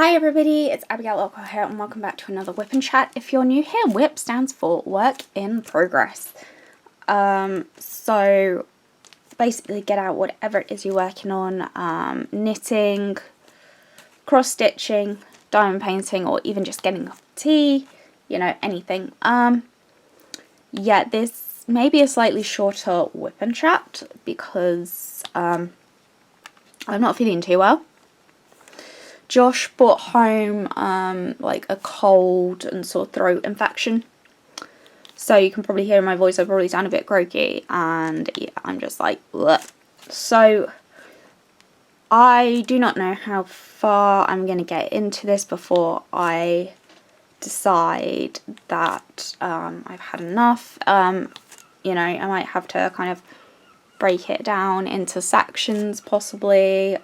Hi everybody, it's Abigail Locker here and welcome back to another WIP and Chat. If you're new here, WIP stands for Work in Progress. So basically get out whatever it is you're working on, knitting, cross-stitching, diamond painting, or even just getting a cup of tea, you know, anything. Yeah, this may be a slightly shorter WIP and Chat because I'm not feeling too well. Josh brought home like a cold and sore throat infection, so you can probably hear in my voice I probably sound a bit croaky, and yeah, I'm just like bleh. So I do not know how far I'm going to get into this before I decide that I've had enough. You know, I might have to kind of break it down into sections possibly,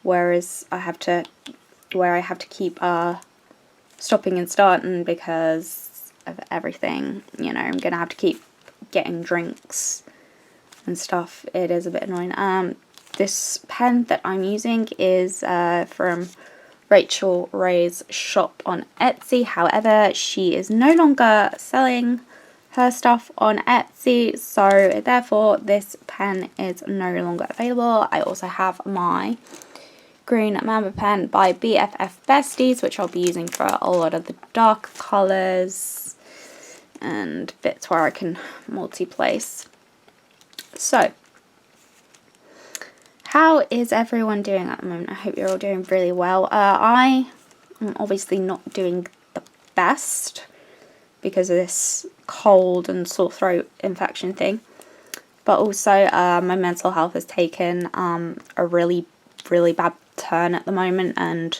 whereas I have to keep stopping and starting because of everything. You know, I'm gonna have to keep getting drinks and stuff. It is a bit annoying. This pen that I'm using is from Rachel Rae's shop on Etsy. However, she is no longer selling her stuff on Etsy, so therefore this pen is no longer available. I also have my green Mamba pen by BFF Besties, which I'll be using for a lot of the dark colours and bits where I can multi-place. So, how is everyone doing at the moment? I hope you're all doing really well. I am obviously not doing the best because of this cold and sore throat infection thing, but also my mental health has taken a really bad turn at the moment, and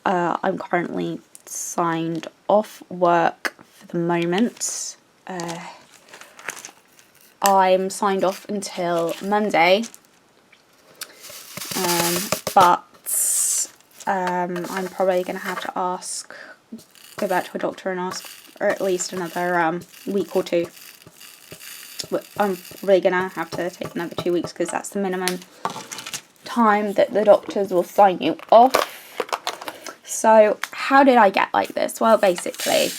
I'm currently signed off work for the moment. I'm signed off until Monday, but I'm probably going to have to go back to a doctor and ask for at least another week or two. I'm probably going to have to take another 2 weeks because that's the minimum time that the doctors will sign you off. So how did I get like this? Well, basically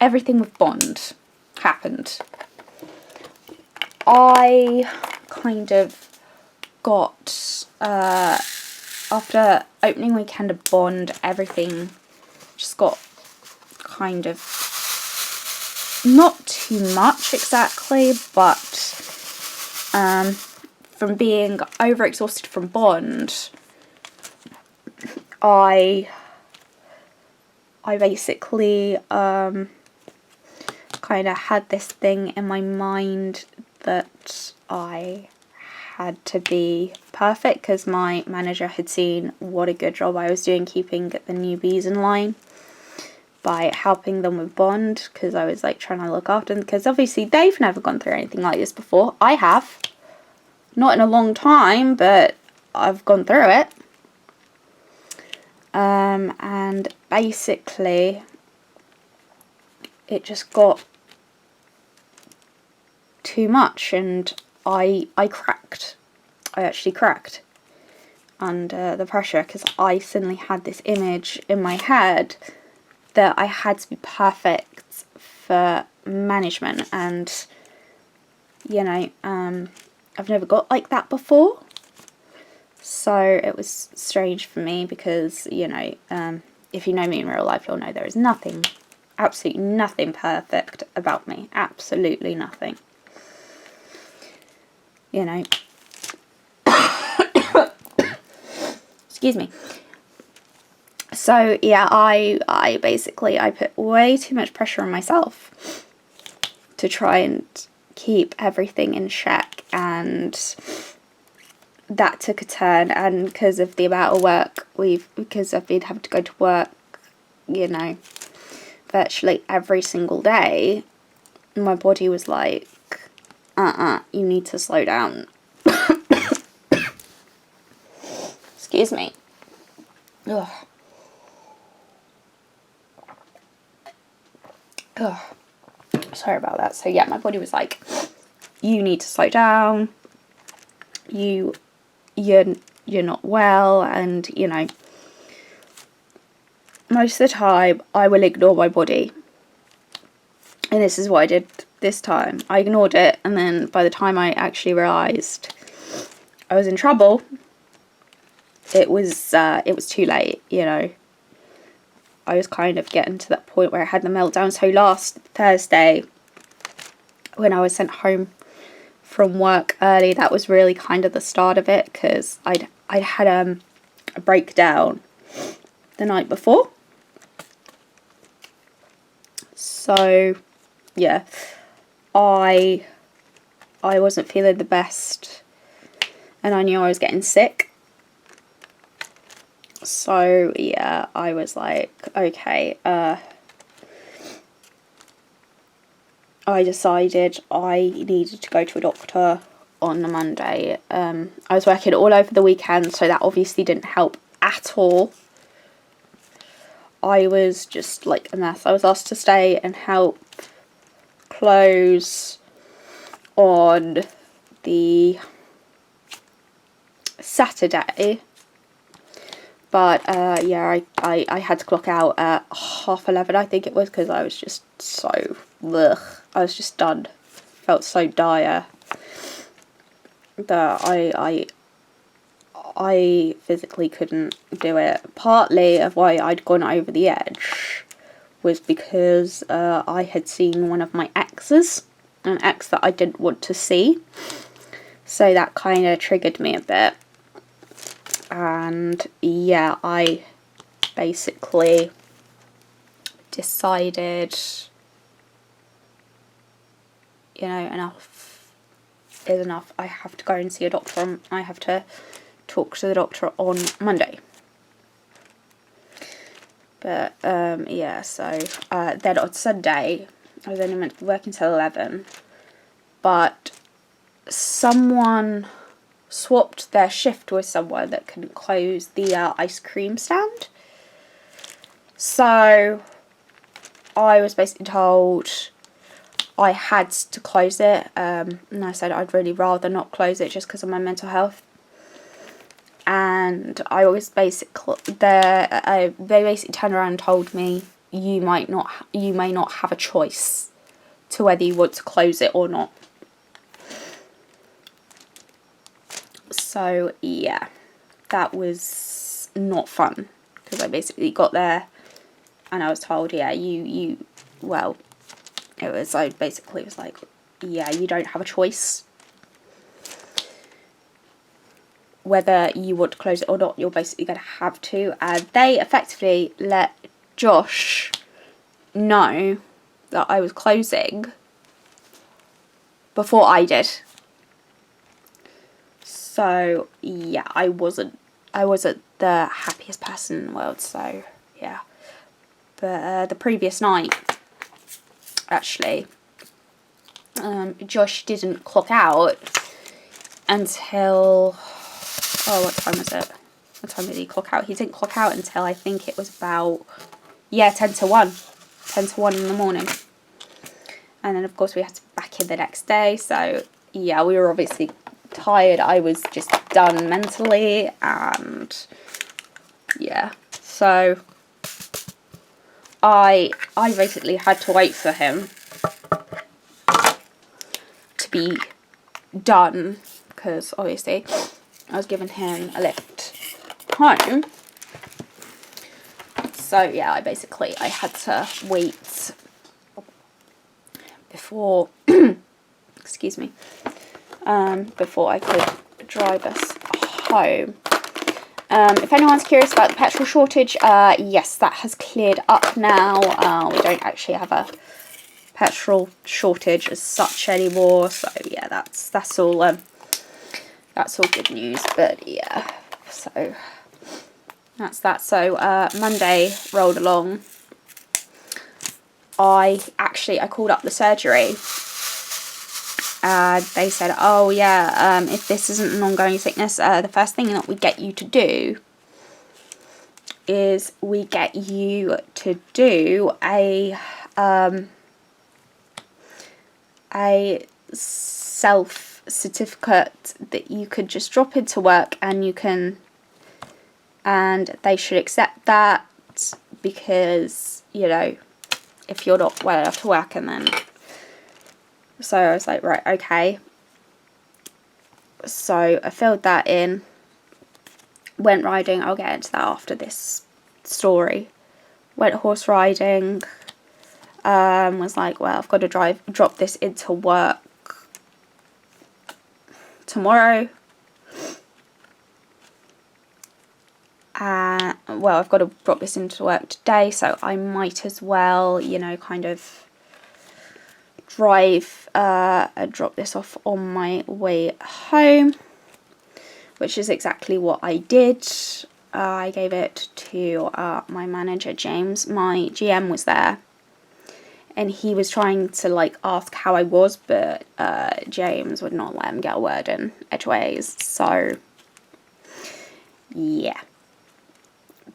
everything with Bond happened. I kind of got after opening weekend of Bond, everything just got kind of not too much exactly, but from being overexhausted from Bond, I basically kind of had this thing in my mind that I had to be perfect because my manager had seen what a good job I was doing keeping the newbies in line by helping them with Bond, because I was like trying to look after them, because obviously they've never gone through anything like this before. I have. Not in a long time, but I've gone through it. And basically, it just got too much, and I cracked. I actually cracked under the pressure, because I suddenly had this image in my head that I had to be perfect for management, and you know, I've never got like that before, so it was strange for me because, you know, if you know me in real life, you'll know there is nothing, absolutely nothing perfect about me, absolutely nothing, you know. Excuse me. So yeah, I basically put way too much pressure on myself to try and keep everything in check, and that took a turn. And because of the amount of work because I've been having to go to work, you know, virtually every single day, my body was like, you need to slow down. Excuse me. Ugh. Ugh. Sorry about that. So yeah, my body was like, you need to slow down, you're not well, and you know, most of the time I will ignore my body. And this is what I did this time. I ignored it, and then by the time I actually realised I was in trouble, it was too late, you know. I was kind of getting to that point where I had the meltdown. So last Thursday, when I was sent home from work early, that was really kind of the start of it, because I'd had a breakdown the night before. So yeah, I wasn't feeling the best, and I knew I was getting sick. So yeah, I was like, okay, I decided I needed to go to a doctor on the Monday. I was working all over the weekend, so that obviously didn't help at all. I was just like a mess. I was asked to stay and help close on the Saturday, but yeah, I had to clock out at 11:30, I think it was, because I was just so ugh. I was just done. Felt so dire that I physically couldn't do it. Partly of why I'd gone over the edge was because I had seen one of my exes, an ex that I didn't want to see. So that kind of triggered me a bit. And yeah, I basically decided, you know, enough is enough. I have to go and see a doctor. I have to talk to the doctor on Monday. But yeah, so then on Sunday I was only meant to be working till 11, but someone swapped their shift with someone that couldn't close the ice cream stand. So I was basically told I had to close it, and I said I'd really rather not close it just because of my mental health. And I was basically they basically turned around and told me you may not have a choice to whether you want to close it or not. So yeah, that was not fun, because I basically got there and I was told, yeah, well, I basically was like, yeah, you don't have a choice. Whether you want to close it or not, you're basically going to have to. And they effectively let Josh know that I was closing before I did. So yeah, I wasn't the happiest person in the world. So yeah, but the previous night, actually, Josh didn't clock out until, oh, what time was it? What time did he clock out? He didn't clock out until I think it was about, yeah, 10 to 1. 10 to 1 in the morning. And then, of course, we had to be back in the next day. So, yeah, we were obviously tired. I was just done mentally. And, yeah. So, I basically had to wait for him to be done. Because, obviously, I was giving him a lift home. So yeah, I had to wait before excuse me, before I could drive us home. If anyone's curious about the petrol shortage, yes, that has cleared up now. We don't actually have a petrol shortage as such anymore. So yeah, that's all good news. But yeah, so that's that. So Monday rolled along. I called up the surgery, and they said, oh yeah, if this isn't an ongoing sickness, the first thing that we get you to do is we get you to do a self certificate that you could just drop into work, and they should accept that, because, you know, if you're not well enough to work. And then, so I was like, right, okay. So I filled that in, went riding. I'll get into that after this story. Went horse riding. Was like, well, I've got to drop this into work tomorrow. Well, I've got to drop this into work today, so I might as well, you know, kind of drive drop this off on my way home, which is exactly what I did. I gave it to my manager, James. My GM was there, and he was trying to, like, ask how I was, but James would not let him get a word in edgeways, so yeah.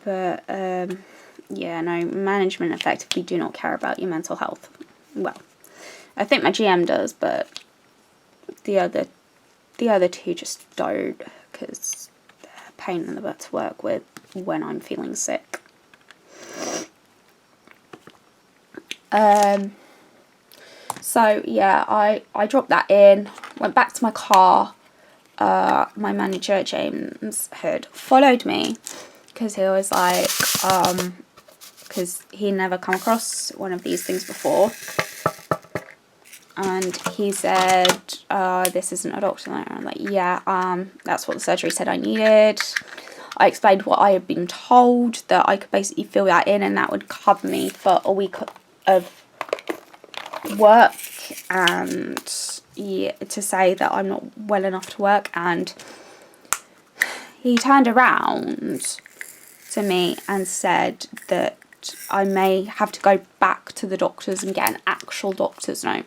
But yeah, no, management effectively do not care about your mental health. Well, I think my GM does, but the other two just don't, because they're a pain in the butt to work with when I'm feeling sick. So yeah, I dropped that in, went back to my car. My manager, James, had followed me, because he was like, because he never come across one of these things before. And he said, this isn't a doctor note. And I'm like, yeah, that's what the surgery said I needed. I explained what I had been told, that I could basically fill that in and that would cover me for a week of work, and yeah, to say that I'm not well enough to work. And he turned around to me and said that I may have to go back to the doctors and get an actual doctor's note,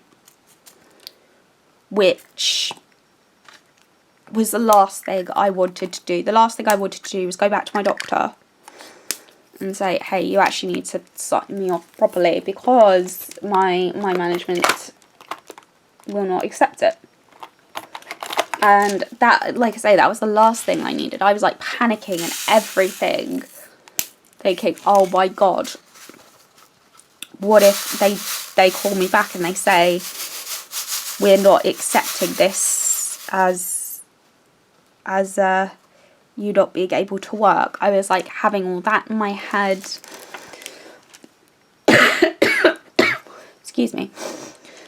which was the last thing I wanted to do. The last thing I wanted to do was go back to my doctor and say, hey, you actually need to sign me off properly, because my management will not accept it. And that, like I say, that was the last thing I needed. I was like panicking and everything, thinking, oh my god, what if they call me back and they say, we're not accepting this as you not being able to work. I was like having all that in my head. Excuse me.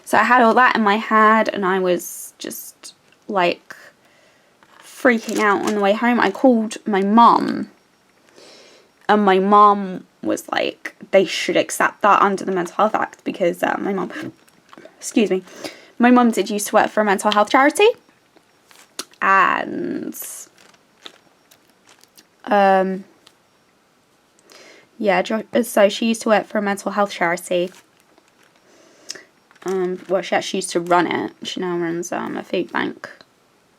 So I had all that in my head, and I was just like freaking out on the way home. I called my mum, and my mum was like, they should accept that under the Mental Health Act, because my mum did used to work for a mental health charity, and yeah, so she used to work for a mental health charity. Well, she actually used to run it. She now runs a food bank.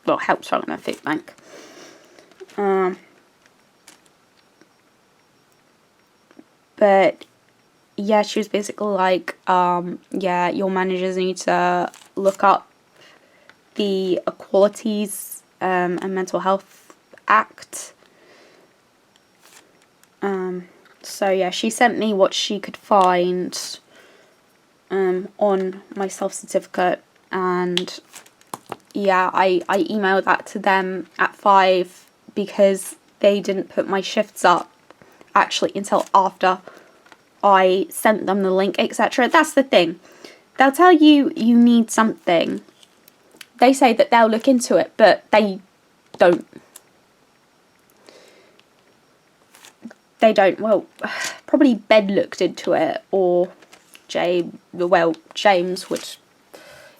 Well, helps run a food bank. But yeah, she was basically like, yeah, your managers need to look up the Equalities and Mental Health Act. So yeah, she sent me what she could find on my self-certificate, and yeah, I emailed that to them at 5, because they didn't put my shifts up actually until after I sent them the link, etc. That's the thing. They'll tell you you need something. They say that they'll look into it, but they don't. They don't. Well, probably Ben looked into it, or James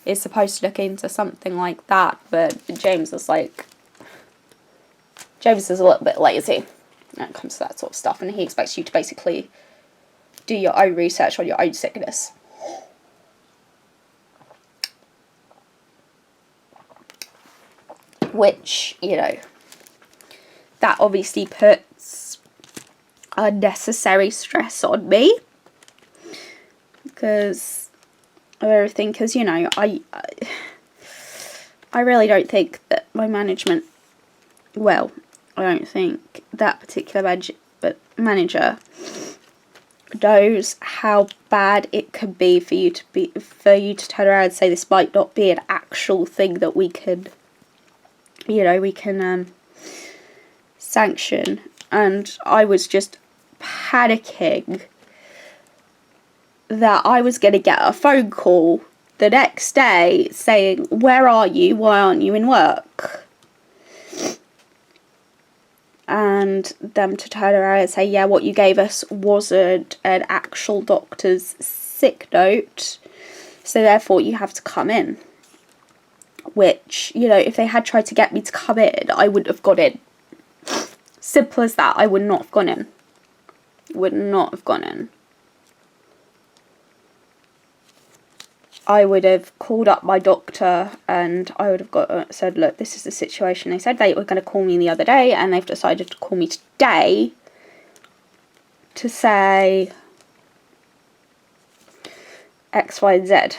is supposed to look into something like that, but James is a little bit lazy when it comes to that sort of stuff, and he expects you to basically do your own research on your own sickness. Which, you know, that obviously puts unnecessary stress on me, because of everything, because, you know, I really don't think that my management, well, I don't think that particular manager knows how bad it can be for you to turn around and say this might not be an actual thing that we can, you know, we can sanction. And I was just panicking that I was going to get a phone call the next day saying, where are you? Why aren't you in work? And them to turn around and say, yeah, what you gave us wasn't an actual doctor's sick note, so therefore you have to come in. Which, you know, if they had tried to get me to come in, I wouldn't have gone in. Simple as that. I would not have gone in. Would not have gone in. I would have called up my doctor and I would have said, look, this is the situation. They said they were going to call me the other day and they've decided to call me today to say X, Y, and Z.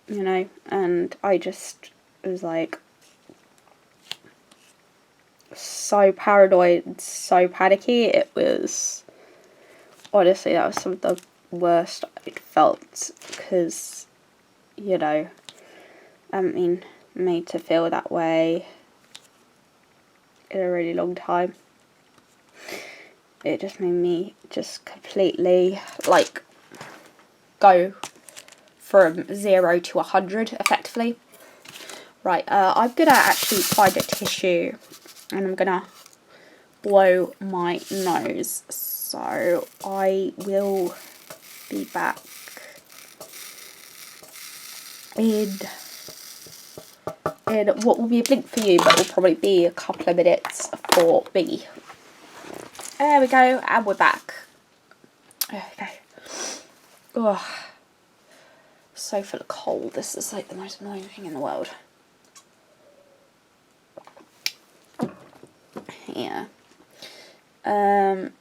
You know, and I just was like so paranoid, so panicky. It was, honestly, that was some of the worst I'd felt, because, you know, I haven't been made to feel that way in a really long time. It just made me just completely, like, go from 0 to 100 effectively. Right, I'm gonna actually find a tissue and I'm gonna blow my nose, so I will be back in what will be a blink for you, but will probably be a couple of minutes for me. There we go, and we're back. Okay. Ugh. So full of cold. This is like the most annoying thing in the world. Yeah.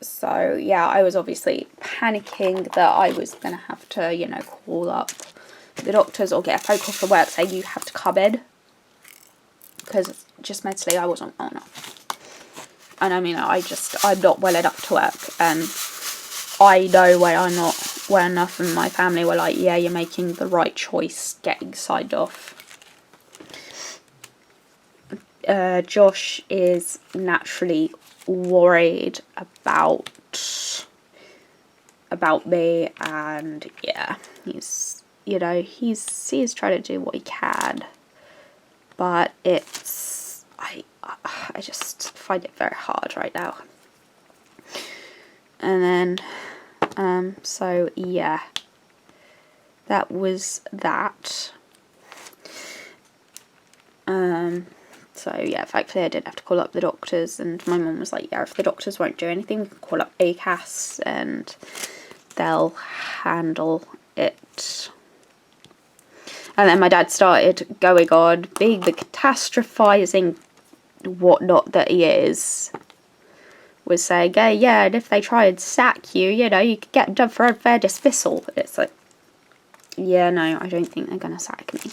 So yeah, I was obviously panicking that I was gonna have to, you know, call up the doctors or get a phone call from work saying you have to come in, because just mentally I wasn't well enough. And I mean, I'm not well enough to work, and I know when I'm not well enough, and my family were like, yeah, you're making the right choice getting signed off. Josh is naturally worried about me, and yeah, he's, you know, he's trying to do what he can, but it's, I just find it very hard right now. And then so yeah, that was that. So yeah, thankfully I didn't have to call up the doctors, and my mum was like, yeah, if the doctors won't do anything, we can call up ACAS and they'll handle it. And then my dad started going on, being the catastrophizing whatnot that he is, was saying, hey, yeah, and if they try and sack you, you know, you could get done for unfair dismissal. It's like, yeah, no, I don't think they're going to sack me.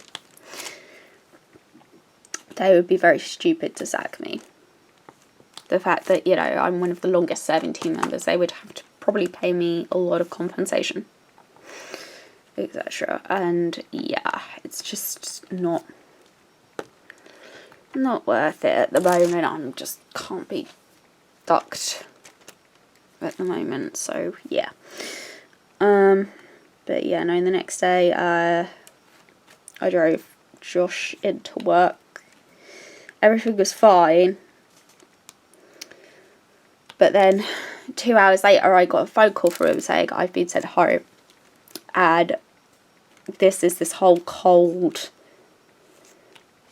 They would be very stupid to sack me. The fact that, you know, I'm one of the longest serving team members, they would have to probably pay me a lot of compensation, etc. And yeah, it's just not worth it at the moment. I'm just can't be ducked at the moment, so yeah. But yeah, no, the next day I drove Josh into work. Everything was fine, but then 2 hours later I got a phone call from him saying I've been sent home, and this whole cold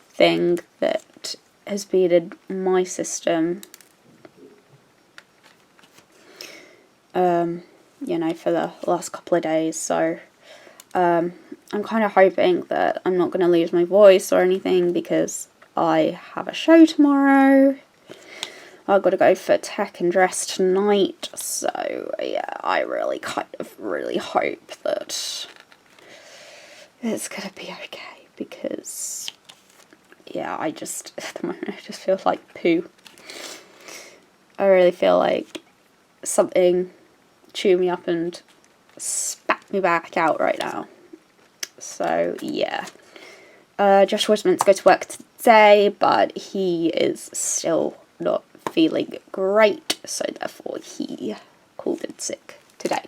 thing that has been in my system, you know, for the last couple of days. So I'm kind of hoping that I'm not going to lose my voice or anything, because I have a show tomorrow. I've got to go for tech and dress tonight, so yeah, I really hope that it's going to be okay, because yeah, at the moment, I just feel like poo. I really feel like something chewed me up and spat me back out right now. So, yeah. Josh was meant to go to work today, but he is still not feeling great, so therefore he called in sick today.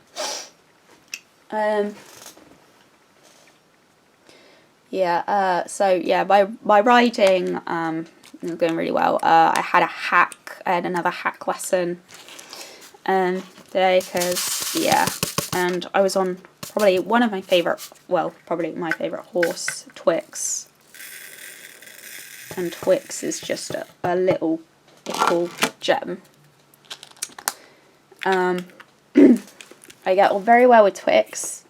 So yeah, my riding is going really well. I had another hack lesson today, because yeah, and I was on probably my favourite horse, Twix. And Twix is just a little gem. I get on very well with Twix.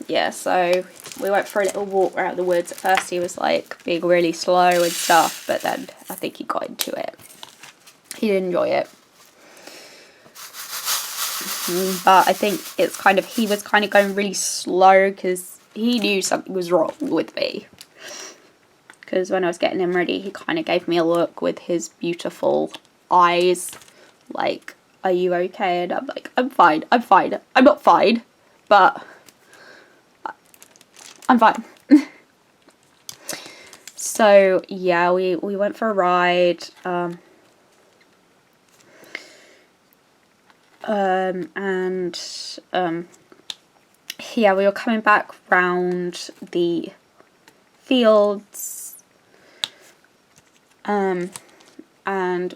Yeah, so we went for a little walk around the woods. At first he was like being really slow and stuff, but then I think he got into it. He did enjoy it. But I think he was kind of going really slow because he knew something was wrong with me. Because when I was getting him ready, he kind of gave me a look with his beautiful eyes, like, are you okay? And I'm like, I'm fine. I'm not fine, but I'm fine. So yeah, we went for a ride, yeah, we were coming back round the fields, and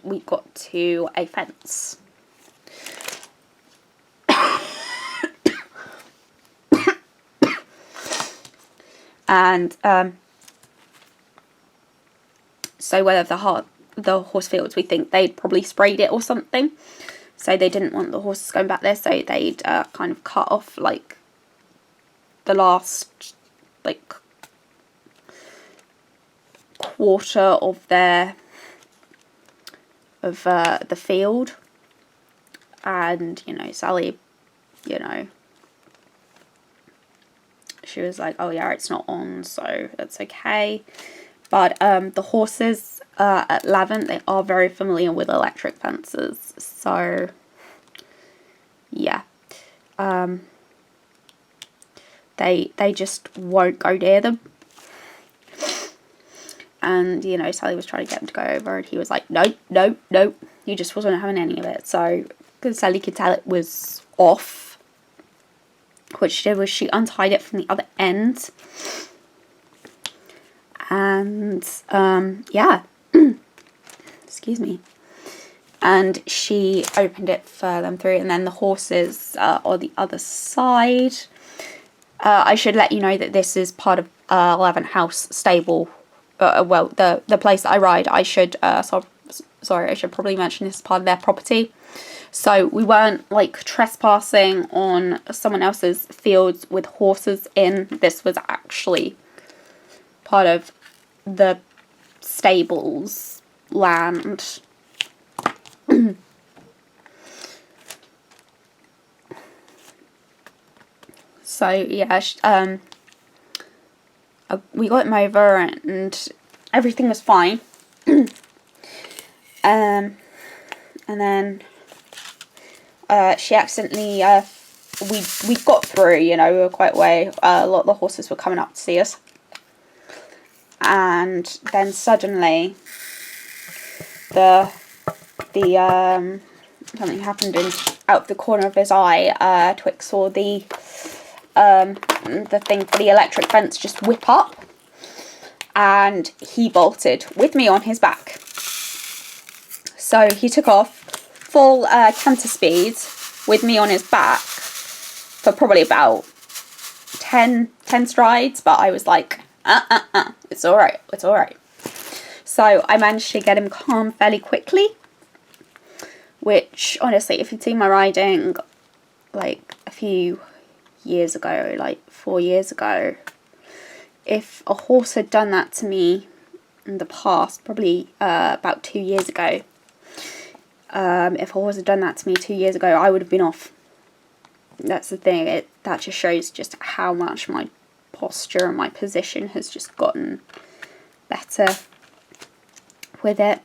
we got to a fence. And so whether the horse fields, we think they'd probably sprayed it or something, so they didn't want the horses going back there, so they'd kind of cut off like the last like quarter of the field. And Sally, she was like, oh yeah, it's not on, so that's okay. But the horses at Lavant, they are very familiar with electric fences, so yeah, they just won't go near them. And Sally was trying to get him to go over, and he was like, nope, he just wasn't having any of it. So because Sally could tell it was off, what she did was she untied it from the other end, and yeah, excuse me, and she opened it for them through, and then the horses on the other side. I should let you know that this is part of Lavant House stable. Well, the place that I ride. I should sorry, I should probably mention this is part of their property. So we weren't like trespassing on someone else's fields with horses in. This was actually part of the stable's land. So yeah, we got him over and everything was fine. And then she accidentally, we got through, we were quite away. A lot of the horses were coming up to see us. And then suddenly, something happened out of the corner of his eye. Twix saw the thing for the electric fence just whip up, and he bolted with me on his back. So he took off full canter speed with me on his back for probably about 10 strides, but I was like, it's alright, it's alright. So I managed to get him calm fairly quickly, which honestly, if you'd seen my riding like a few years ago, like 4 years ago, if a horse had done that to me in the past, probably about 2 years ago, if a horse had done that to me 2 years ago, I would have been off. That's the thing, that just shows just how much my posture and my position has just gotten better with it.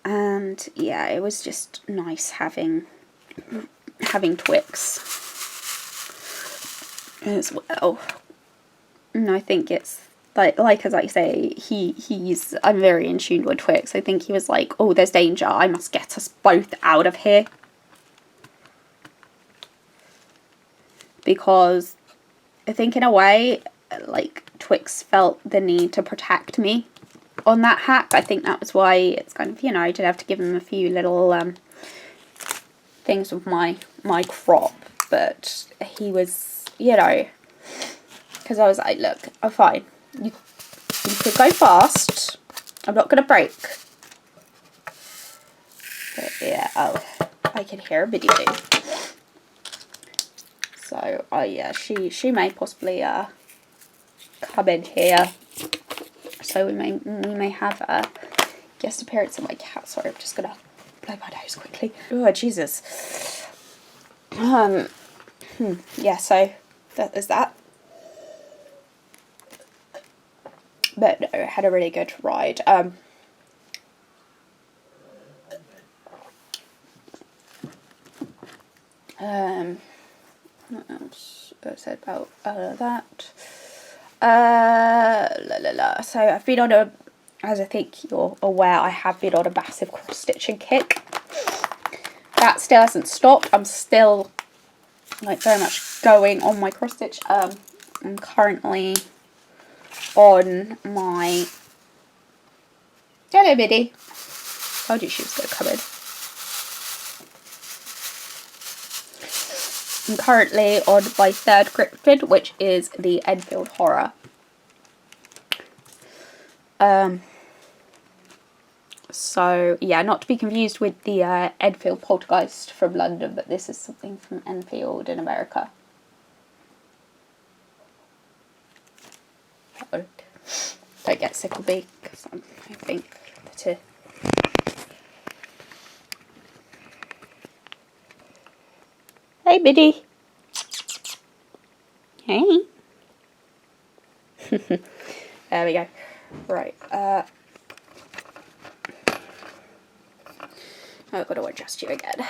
And yeah, it was just nice having Twix as well. And I think it's like as I say, I'm very in tune with Twix. I think he was like, oh, there's danger, I must get us both out of here. Because I think in a way, like, Twix felt the need to protect me on that hack. I think that was why it's kind of, you know, I did have to give him a few little things with my crop. But he was, you know, because I was like, look, I'm fine. You could go fast. I'm not going to break. But yeah, oh, I can hear a video. So, yeah, she may possibly come in here. So we may have a guest appearance of my cat. Sorry, I'm just going to blow my nose quickly. Oh, Jesus. Yeah, so that is that. But no, I had a really good ride. What else I said about that? So I've been on a, as I think you're aware, I have been on a massive cross-stitching kick. That still hasn't stopped. I'm still, like, very much going on my cross-stitch. I'm currently on my... Hello, Biddy. Told you she was going to come in. I'm currently on my third cryptid, which is the Enfield Horror. So, yeah, not to be confused with the Enfield Poltergeist from London, but this is something from Enfield in America. Oh, don't get sick of me, because I think that... Hey, Biddy. Hey. There we go. Right. I've got to adjust you again.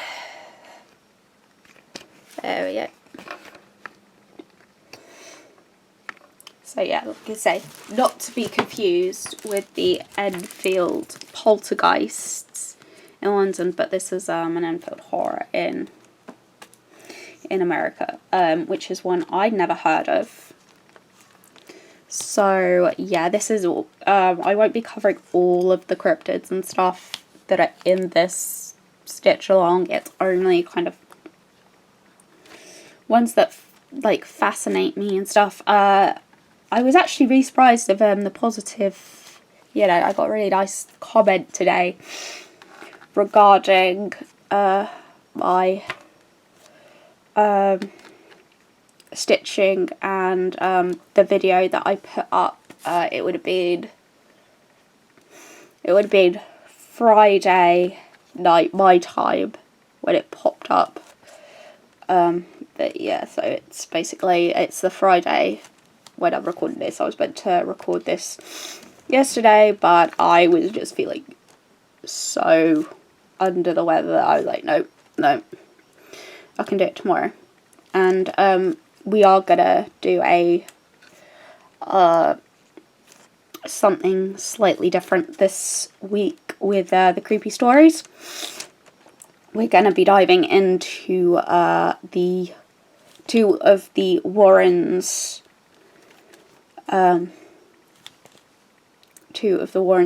There we go. So yeah, like I say, not to be confused with the Enfield Poltergeists in London, but this is an Enfield Horror in America, which is one I'd never heard of. So yeah, this is all. I won't be covering all of the cryptids and stuff that are in this stitch along. It's only kind of ones that like fascinate me and stuff. I was actually really surprised of the positive. You know, I got a really nice comment today regarding my stitching and the video that I put up. It would have been Friday night my time when it popped up. But yeah, so it's basically, it's the Friday when I'm recording this. I was meant to record this yesterday, but I was just feeling so under the weather that I was like, no, I can do it tomorrow. And we are gonna do a something slightly different this week with the creepy stories. We're gonna be diving into the two of the Warrens'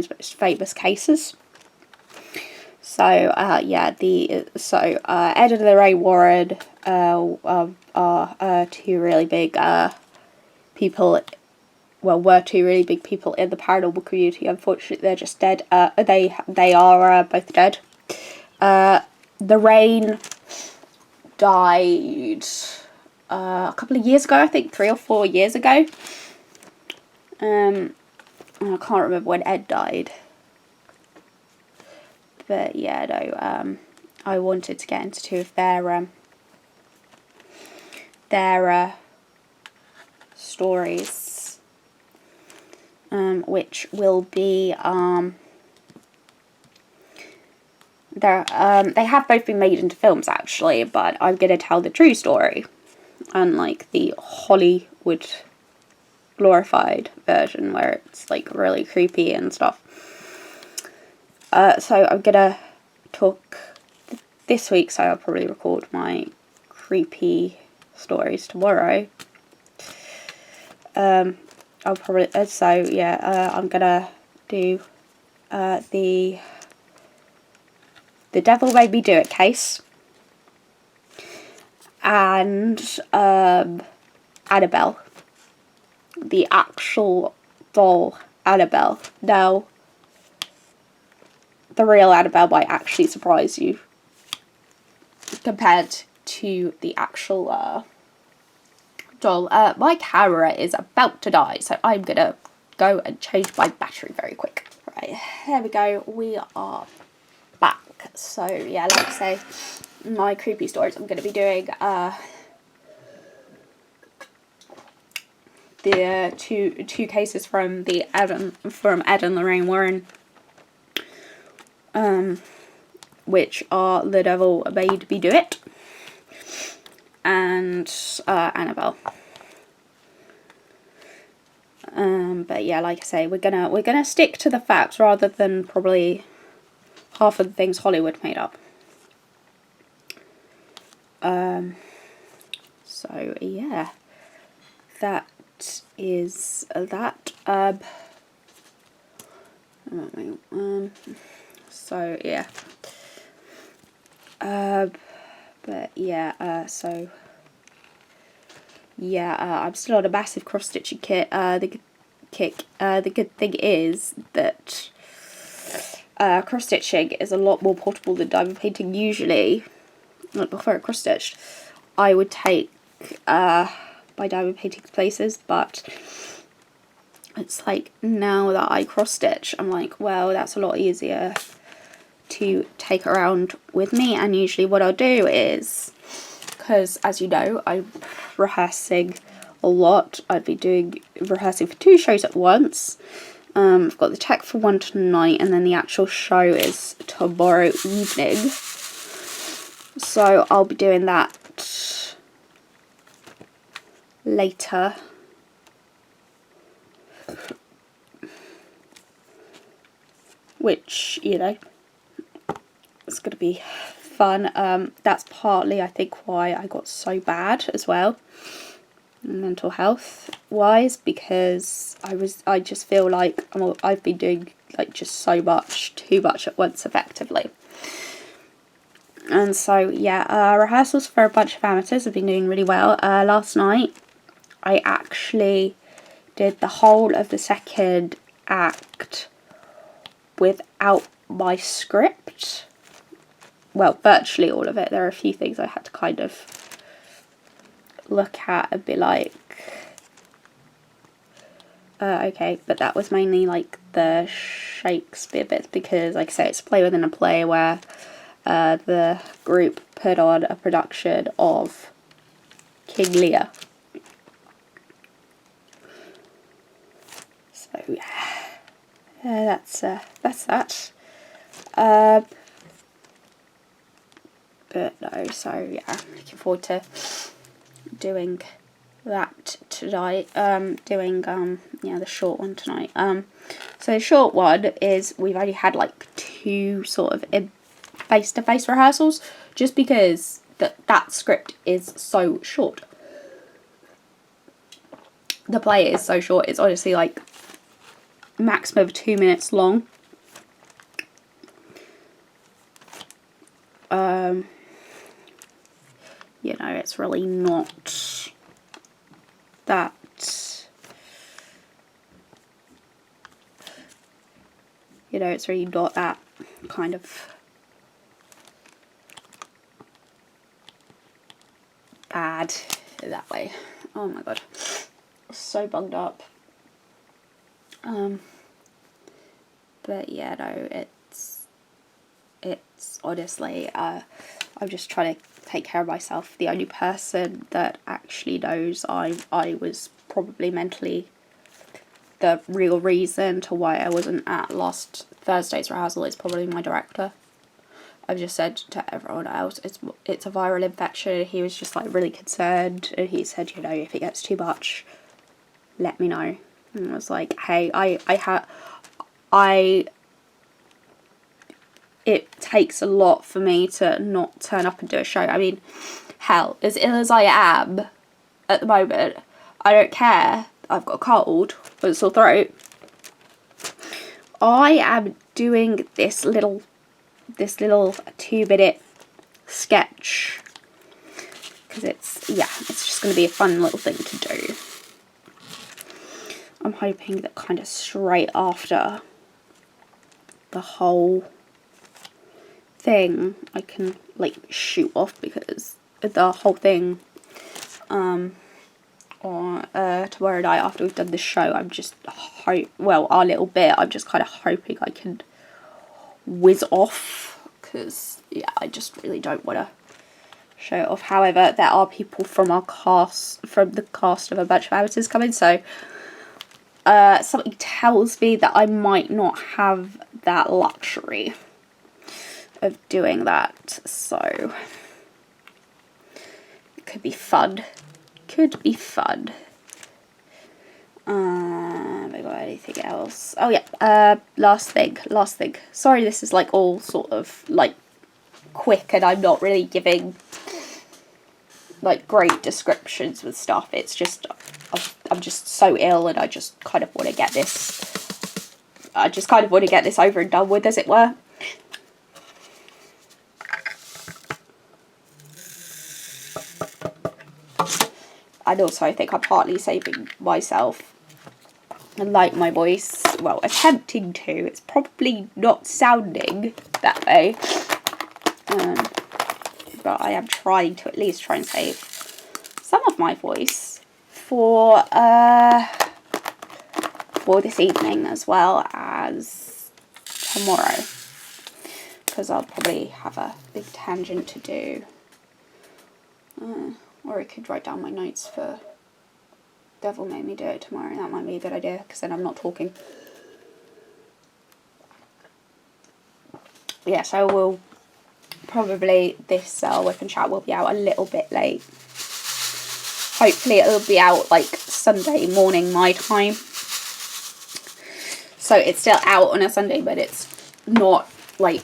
most famous cases. So yeah, Ed and Lorraine Warren are two really big people. Well, were two really big people in the paranormal community. Unfortunately, they're just dead. They are both dead. Lorraine died a couple of years ago, I think 3 or 4 years ago. I can't remember when Ed died. But yeah, no, I wanted to get into two of their stories, which will be they have both been made into films actually, but I'm gonna tell the true story, unlike the Hollywood glorified version where it's like really creepy and stuff. So I'm gonna talk this week, so I'll probably record my creepy stories tomorrow. I'll probably I'm gonna do the Devil Made Me Do It case, and Annabelle, the actual doll Annabelle. Now, the real Annabelle might actually surprise you compared to the actual doll. My camera is about to die, so I'm gonna go and change my battery very quick. Right, there we go. We are back. So yeah, like I say, my creepy stories, I'm gonna be doing the two cases from Ed and Lorraine Warren, which are The Devil Made Me Do It and Annabelle. But yeah, like I say, we're gonna stick to the facts rather than probably half of the things Hollywood made up. So yeah, that is that. So yeah. But yeah. So yeah. I'm still on a massive cross stitching kit. The good thing is that cross stitching is a lot more portable than diamond painting. Usually, like before I cross stitched, I would take my diamond painting places, but it's like now that I cross stitch, I'm like, well, that's a lot easier to take around with me. And usually what I'll do is, because as you know, I'm rehearsing a lot. I'd be rehearsing for 2 shows at once. I've got the tech for one tonight, and then the actual show is tomorrow evening. So I'll be doing that later. Which, you know, it's going to be fun. That's partly, I think, why I got so bad as well, mental health wise, because I just feel like I've been doing like just so much, too much at once effectively. And so yeah, rehearsals for a bunch of amateurs have been doing really well. Last night I actually did the whole of the second act without my script. Well, virtually all of it. There are a few things I had to kind of look at and be like, okay, but that was mainly like the Shakespeare bits, because like I say, it's a play within a play where the group put on a production of King Lear. So yeah, that's that. But no, so yeah, I'm looking forward to doing that tonight. Yeah, the short one tonight. So the short one is, we've only had like 2 sort of face-to-face rehearsals, just because that script is so short. The play is so short. It's honestly like maximum of 2 minutes long. You know, it's really not that it's really not that kind of bad that way. Oh my god, so bunged up. But yeah, no, it's honestly, I'm just trying to take care of myself. The only person that actually knows I was probably mentally the real reason to why I wasn't at last Thursday's rehearsal is probably my director. I've just said to everyone else, it's a viral infection. He was just like really concerned, and he said, you know, if it gets too much, let me know. And I was like, hey, it takes a lot for me to not turn up and do a show. I mean, hell, as ill as I am at the moment, I don't care. I've got a cold or a sore throat. I am doing this little 2-minute sketch because it's just going to be a fun little thing to do. I'm hoping that kind of straight after the whole thing I can like shoot off, because the whole thing on tomorrow night after we've done the show, I'm just our little bit, I'm just kind of hoping I can whiz off, because yeah, I just really don't want to show it off. However, there are people from the cast of a bunch of amateurs coming, so something tells me that I might not have that luxury of doing that, so it could be fun. Have I got anything else? Oh yeah, last thing. Sorry, this is like all sort of like quick, and I'm not really giving like great descriptions with stuff. It's just I'm just so ill, and I just kind of want to get this. Over and done with, as it were. And also, I think I'm partly saving myself, and like my voice, well, attempting to. It's probably not sounding that way, but I am trying to at least try and save some of my voice for this evening as well as tomorrow, because I'll probably have a big tangent to do. Or I could write down my notes for Devil Made Me Do It tomorrow. That might be a good idea, because then I'm not talking. Yeah, so we'll probably, this WIP and Chat will be out a little bit late. Hopefully it'll be out like Sunday morning my time. So it's still out on a Sunday, but it's not like,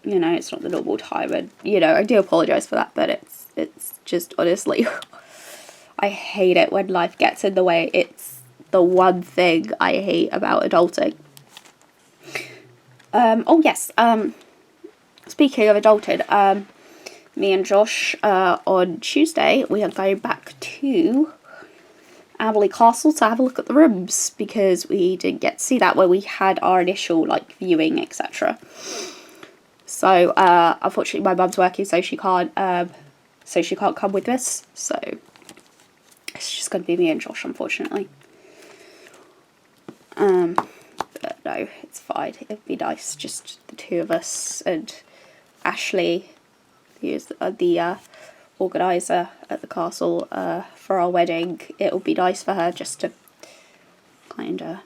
you know, it's not the normal time, and you know, I do apologise for that, but it's just honestly, I hate it when life gets in the way. It's the one thing I hate about adulting. Oh yes, speaking of adulting, me and Josh, on Tuesday, we are going back to Aberley Castle to have a look at the rooms, because we didn't get to see that where we had our initial like viewing, etc. So unfortunately my mum's working, so she can't come with us, so it's just going to be me and Josh, unfortunately. But no, it's fine. It'd be nice, just the two of us, and Ashley, who is the organiser at the castle for our wedding. It'll be nice for her just to kind of,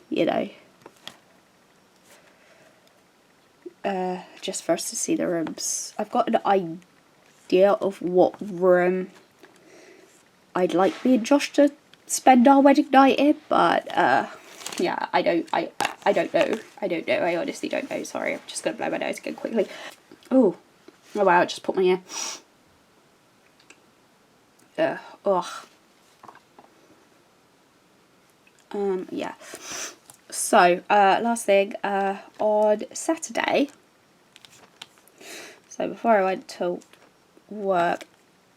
you know, just for us to see the rooms. I've got an idea of what room I'd like me and Josh to spend our wedding night in, but yeah, I don't know. I honestly don't know. Sorry, I'm just gonna blow my nose again quickly. Oh wow, I just put my ear. Ugh. Yeah. So, last thing, on Saturday, so before I went to work,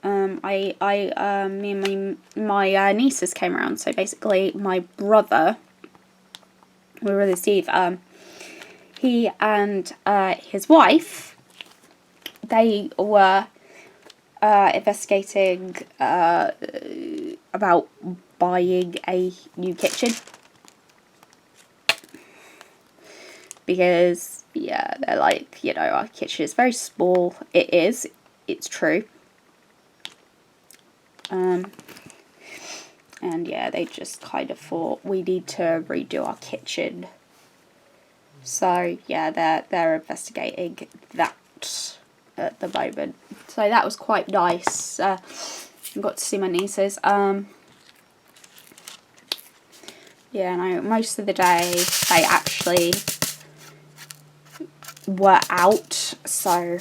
me and my nieces came around. So basically, my brother, Steve, he and his wife, they were investigating about buying a new kitchen, because yeah, they're like, you know, our kitchen is very small. It's true, And yeah, they just kind of thought we need to redo our kitchen. So yeah, they're investigating that at the moment. So that was quite nice. I got to see my nieces. Yeah, no, most of the day they actually were out, so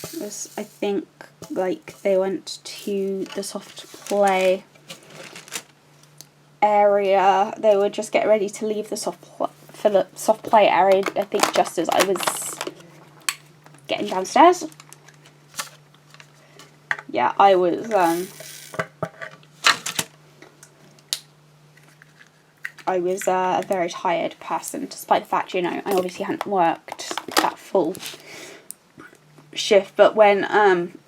it was, I think, like they went to the soft play area. They were just getting ready to leave the soft play area, I think, just as I was getting downstairs. Yeah, I was a very tired person, despite the fact, you know, I obviously hadn't worked that full shift. But when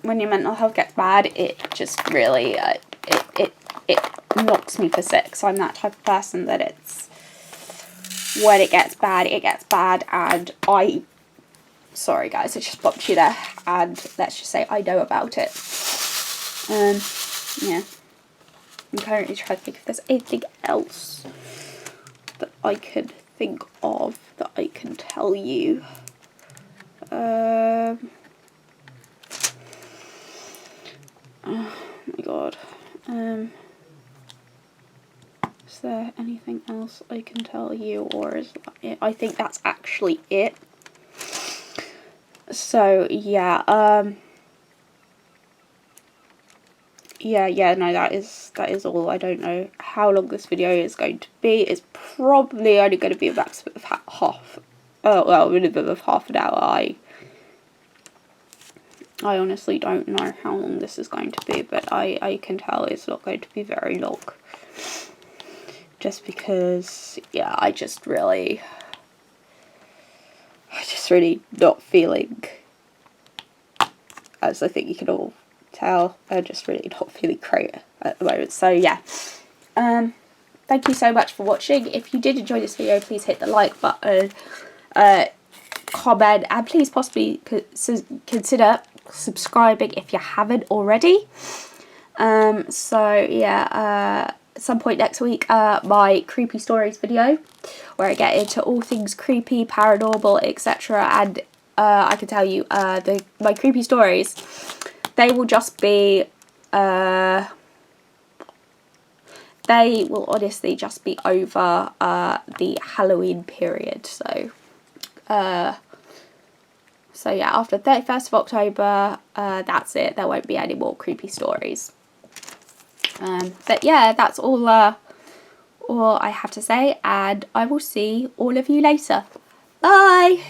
your mental health gets bad, it just really it knocks me for six. I'm that type of person that it's, when it gets bad, and sorry guys, I just bumped you there, and let's just say I know about it. Yeah, I'm currently trying to think if there's anything else that I could think of that I can tell you. Oh my god. Is there anything else I can tell you, or is that it? I think that's actually it. So yeah, yeah, no, that is all. I don't know how long this video is going to be. It's probably only going to be a maximum of half an hour. I honestly don't know how long this is going to be, but I can tell it's not going to be very long. Just because, yeah, I just really not feeling, as I think you can all tell, I'm just really not feeling great at the moment. So yeah, thank you so much for watching. If you did enjoy this video, please hit the like button, comment, and please possibly consider subscribing if you haven't already. So yeah, at some point next week, my creepy stories video, where I get into all things creepy, paranormal, etc. And I can tell you, my creepy stories, they will just be, they will honestly just be over the Halloween period. So yeah, after 31st of October, that's it. There won't be any more creepy stories. But yeah, that's all I have to say, and I will see all of you later. Bye!